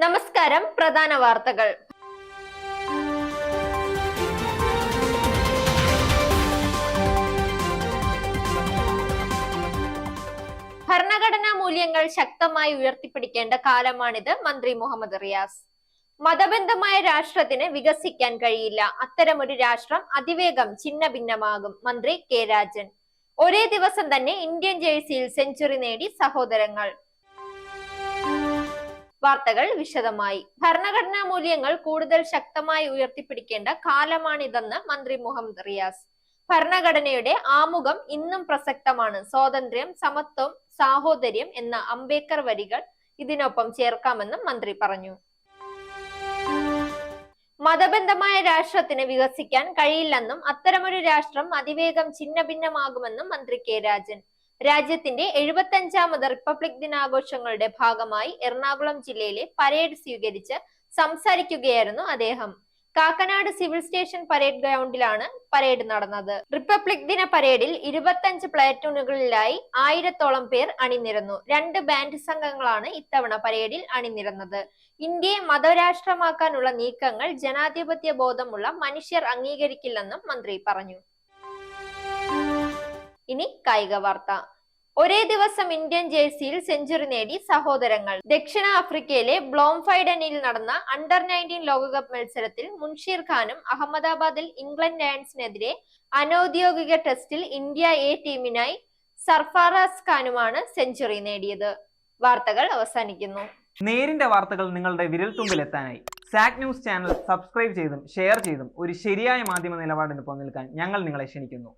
നമസ്കാരം. പ്രധാന വാർത്തകൾ. ഭരണഘടനാ മൂല്യങ്ങൾ ശക്തമായി ഉയർത്തിപ്പിടിക്കേണ്ട കാലമാണിത്. മന്ത്രി മുഹമ്മദ് റിയാസ്. മതബന്ധമായ രാഷ്ട്രത്തിന് വികസിക്കാൻ കഴിയില്ല. അത്തരമൊരു രാഷ്ട്രം അതിവേഗം ഛിന്ന ഭിന്നമാകും. മന്ത്രി കെ രാജൻ. ഒരേ ദിവസം തന്നെ ഇന്ത്യൻ ജേഴ്സിയിൽ സെഞ്ചുറി നേടി സഹോദരങ്ങൾ. വാർത്തകൾ വിശദമായി. ഭരണഘടനാ മൂല്യങ്ങൾ കൂടുതൽ ശക്തമായി ഉയർത്തിപ്പിടിക്കേണ്ട കാലമാണിതെന്ന് മന്ത്രി മുഹമ്മദ് റിയാസ്. ഭരണഘടനയുടെ ആമുഖം ഇന്നും പ്രസക്തമാണ്. സ്വാതന്ത്ര്യം, സമത്വം, സാഹോദര്യം എന്ന അംബേദ്കർ വരികൾ ഇതിനൊപ്പം ചേർക്കാമെന്നും മന്ത്രി പറഞ്ഞു. മതബന്ധമായ രാഷ്ട്രത്തിന് വികസിക്കാൻ കഴിയില്ലെന്നും അത്തരമൊരു രാഷ്ട്രം അതിവേഗം ഛിന്ന ഭിന്നമാകുമെന്നും മന്ത്രി കെ രാജൻ. രാജ്യത്തിന്റെ 75ാമത് റിപ്പബ്ലിക് ദിനാഘോഷങ്ങളുടെ ഭാഗമായി എറണാകുളം ജില്ലയിലെ പരേഡ് സ്വീകരിച്ച് സംസാരിക്കുകയായിരുന്നു അദ്ദേഹം. കാക്കനാട് സിവിൽ സ്റ്റേഷൻ പരേഡ് ഗ്രൗണ്ടിലാണ് പരേഡ് നടന്നത്. റിപ്പബ്ലിക് ദിന പരേഡിൽ 25 പ്ലാറ്റൂണുകളിലായി 1000ഓളം പേർ അണിനിരന്നു. 2 ബാൻഡ് സംഘങ്ങളാണ് ഇത്തവണ പരേഡിൽ അണിനിരന്നത്. ഇന്ത്യയെ മതരാഷ്ട്രമാക്കാനുള്ള നീക്കങ്ങൾ ജനാധിപത്യ ബോധമുള്ള മനുഷ്യർ അംഗീകരിക്കില്ലെന്നും മന്ത്രി പറഞ്ഞു. ഇനി കായിക വാർത്ത. ഒരേ ദിവസം ഇന്ത്യൻ ജേഴ്സിയിൽ സെഞ്ചുറി നേടി സഹോദരങ്ങൾ. ദക്ഷിണാഫ്രിക്കയിലെ ബ്ലോംഫൈഡനിൽ നടന്ന അണ്ടർ-19 ലോകകപ്പ് മത്സരത്തിൽ മുൻഷീർ ഖാനും അഹമ്മദാബാദിൽ ഇംഗ്ലണ്ട് ലയൺസിനെതിരെ അനൌദ്യോഗിക ടെസ്റ്റിൽ ഇന്ത്യ എ ടീമിനായി സർഫറാസ് ഖാനുമാണ് സെഞ്ചുറി നേടിയത്. വാർത്തകൾ അവസാനിക്കുന്നു. നേരിന്റെ വാർത്തകൾ നിങ്ങളുടെ വിരൽത്തുമ്പിൽ എത്താനായി സാക് ന്യൂസ് ചാനൽ സബ്സ്ക്രൈബ് ചെയ്തും ഷെയർ ചെയ്തും ഒരു ശരിയായ മാധ്യമ നിലപാടിനൊപ്പം നിൽക്കാൻ ഞങ്ങൾ നിങ്ങളെ ക്ഷണിക്കുന്നു.